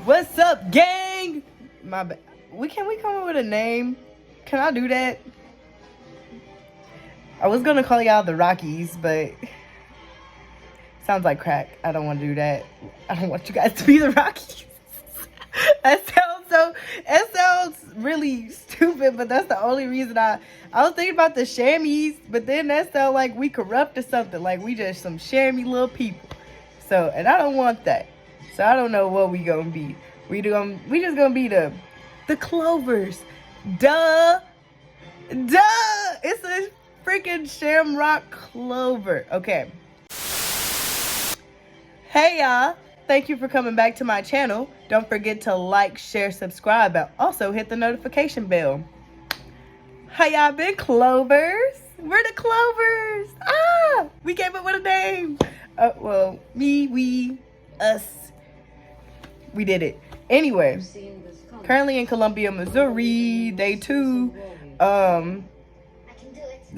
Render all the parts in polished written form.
What's up, gang? My bad. Can we come up with a name? Can I do that? I was gonna call y'all the Rockies, but sounds like crack. I don't want to do that. I don't want you guys to be the Rockies. That sounds really stupid, but that's the only reason I was thinking about the Shammies, but then that sounds like we corrupt or something, like we just some shammy little people. So, and I don't want that. So I don't know what we gonna be. We just gonna be the Clovers. Duh. It's a freaking Shamrock Clover. Okay. Hey y'all. Thank you for coming back to my channel. Don't forget to like, share, subscribe, and also hit the notification bell. How y'all been, Clovers? We're the Clovers. We came up with a name. Well, me, we, us. We did it. Anyway, currently in Columbia, Missouri, day 2. The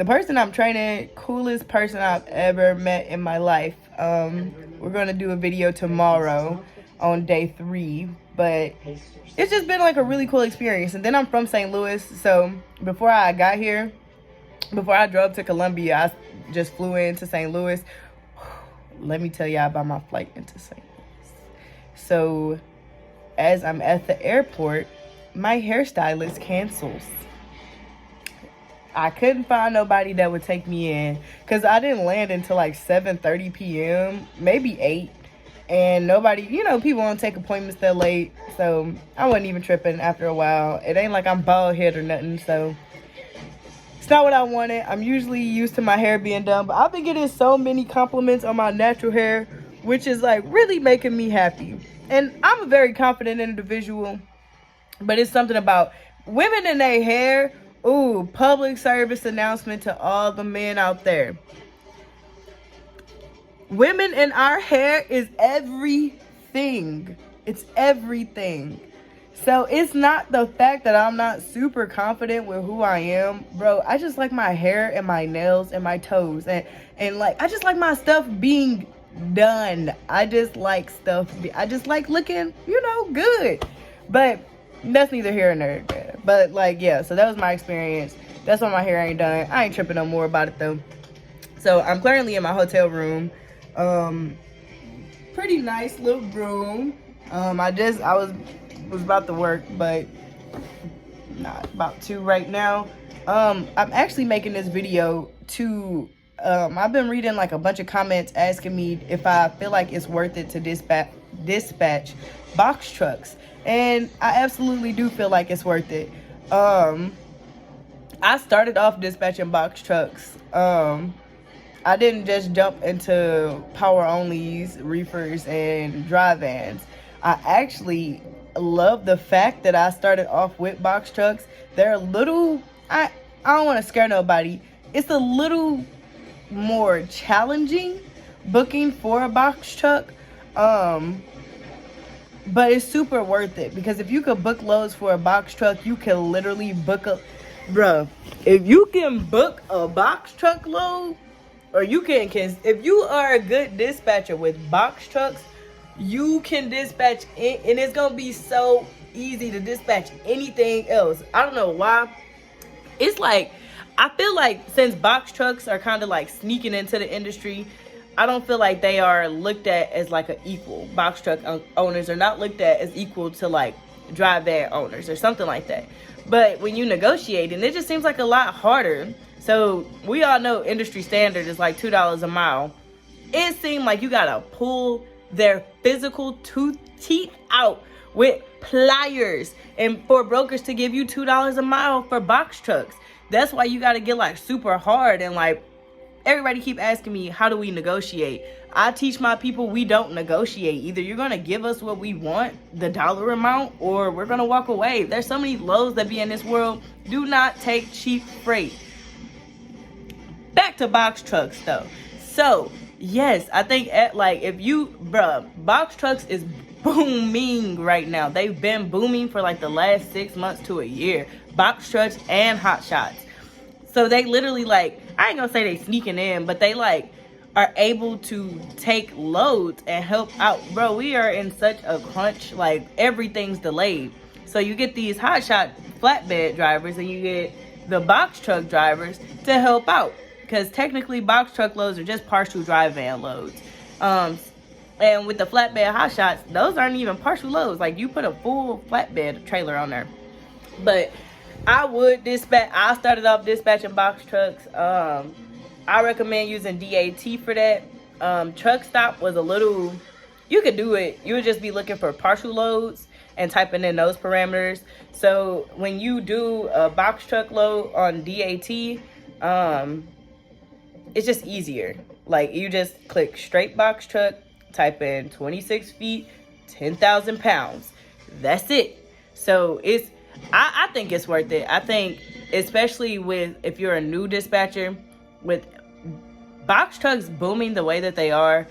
person I'm training, coolest person I've ever met in my life. We're gonna do a video tomorrow on day 3, but it's just been like a really cool experience. And then I'm from St. Louis, so before I drove to Columbia, I just flew into St. Louis. Let me tell y'all about my flight into St. Louis. So as I'm at the airport, my hairstylist cancels. I couldn't find nobody that would take me in because I didn't land until like 7:30 p.m., maybe 8. And nobody, people don't take appointments that late. So I wasn't even tripping after a while. It ain't like I'm bald head or nothing. So it's not what I wanted. I'm usually used to my hair being done. But I've been getting so many compliments on my natural hair, which is like really making me happy. And I'm a very confident individual. But it's something about women in their hair. Ooh, public service announcement to all the men out there. Women in our hair is everything. It's everything. So it's not the fact that I'm not super confident with who I am. Bro, I just like my hair and my nails and my toes. And like, I just like my stuff being done. I just like looking, good. But that's neither here nor there. But like, yeah, so that was my experience. That's why my hair ain't done. I ain't tripping no more about it though. So I'm currently in my hotel room. Pretty nice little room. I was about to work, but not about to right now. I'm actually making this video to I've been reading like a bunch of comments asking me if I feel like it's worth it to dispatch box trucks. And I absolutely do feel like it's worth it. I started off dispatching box trucks. I didn't just jump into power onlys, reefers, and dry vans. I actually love the fact that I started off with box trucks. They're a little, I don't want to scare nobody. It's a little more challenging booking for a box truck. But it's super worth it because if you could book loads for a box truck, you can literally book if you can book a box truck load, or you can if you are a good dispatcher with box trucks, you can dispatch it, and it's gonna be so easy to dispatch anything else. I don't know why. It's like, I feel like since box trucks are kind of like sneaking into the industry, I don't feel like they are looked at as like an equal. Box truck owners are not looked at as equal to like dry van owners or something like that. But when you negotiate, and it just seems like a lot harder. So we all know industry standard is like $2 a mile. It seemed like you gotta pull their physical teeth out with pliers, and for brokers to give you $2 a mile for box trucks. That's why you gotta get like super hard. And like, everybody keep asking me, how do we negotiate? I teach my people we don't negotiate. Either you're gonna give us what we want, the dollar amount, or we're gonna walk away. There's so many lows that be in this world. Do not take cheap freight. Back to box trucks though. So yes, I think box trucks is booming right now. They've been booming for like the last 6 months to a year. Box trucks and hot shots. So they literally like, I ain't gonna say they sneaking in, but they like are able to take loads and help out. Bro, we are in such a crunch, like everything's delayed. So you get these hotshot flatbed drivers and you get the box truck drivers to help out, because technically box truck loads are just partial dry van loads. And with the flatbed hotshots, those aren't even partial loads. Like, you put a full flatbed trailer on there. But I would dispatch. I started off dispatching box trucks. I recommend using DAT for that. Truck stop was a little, you could do it. You would just be looking for partial loads and typing in those parameters. So when you do a box truck load on DAT, it's just easier. Like, you just click straight box truck, type in 26 feet, 10,000 pounds. That's it. So I think it's worth it. I think, especially if you're a new dispatcher, with box trucks booming the way that they are,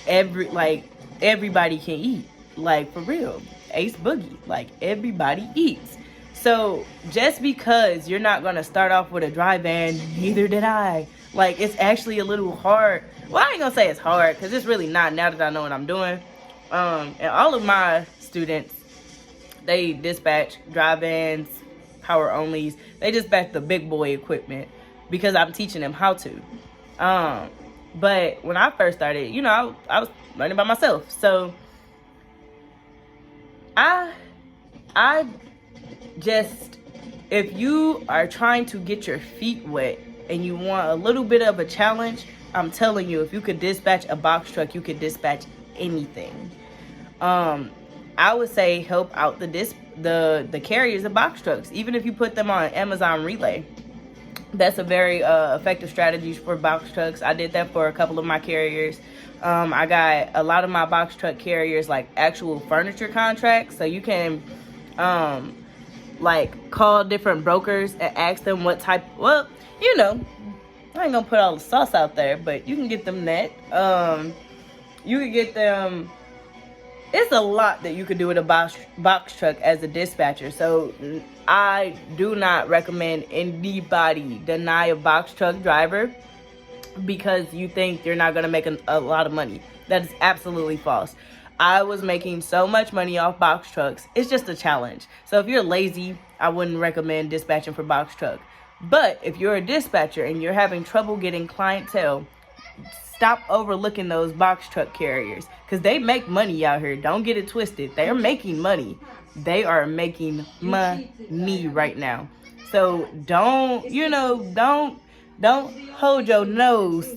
everybody can eat. Like, for real. Ace Boogie. Like, everybody eats. So just because you're not going to start off with a dry van, neither did I. Like, it's actually a little hard. Well, I ain't going to say it's hard, because it's really not, now that I know what I'm doing. And all of my students, they dispatch dry vans, power onlys. They dispatch the big boy equipment because I'm teaching them how to. But when I first started, you know, I was learning by myself. So I just, if you are trying to get your feet wet and you want a little bit of a challenge, I'm telling you, if you could dispatch a box truck, you could dispatch anything. I would say help out the carriers of box trucks, even if you put them on Amazon Relay. That's a very effective strategy for box trucks. I did that for a couple of my carriers. I got a lot of my box truck carriers like actual furniture contracts, so you can like call different brokers and ask them what type. Well, you know, I ain't gonna put all the sauce out there, but you can get them that. You can get them. It's a lot that you could do with a box truck as a dispatcher. So I do not recommend anybody deny a box truck driver because you think you're not going to make a lot of money. That is absolutely false. I was making so much money off box trucks. It's just a challenge. So if you're lazy, I wouldn't recommend dispatching for box truck. But if you're a dispatcher and you're having trouble getting clientele, stop overlooking those box truck carriers, because they make money out here. Don't get it twisted. They're making money. They are making money right now. So don't hold your nose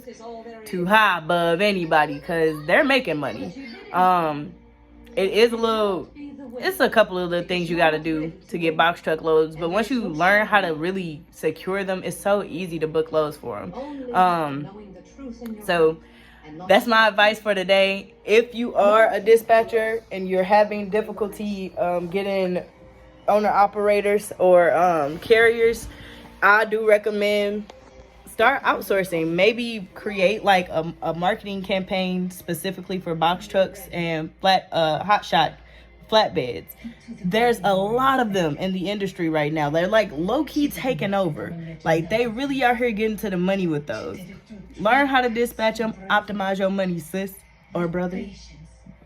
too high above anybody, because they're making money. It's a couple of little things you got to do to get box truck loads, but once you learn how to really secure them, it's so easy to book loads for them. So that's my advice for today. If you are a dispatcher and you're having difficulty getting owner operators or carriers, I do recommend start outsourcing. Maybe create like a marketing campaign specifically for box trucks and hotshot flatbeds. There's a lot of them in the industry right now. They're like low-key taking over. Like, they really are here getting to the money with those. Learn how to dispatch them, optimize your money, sis or brother.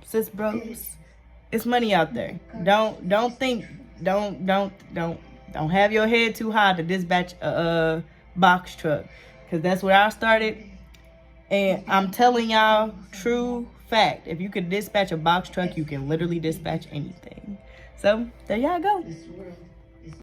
Sis bros. It's money out there. Don't have your head too high to dispatch a box truck, because that's where I started. And I'm telling y'all, true fact, if you can dispatch a box truck, you can literally dispatch anything. So there y'all go.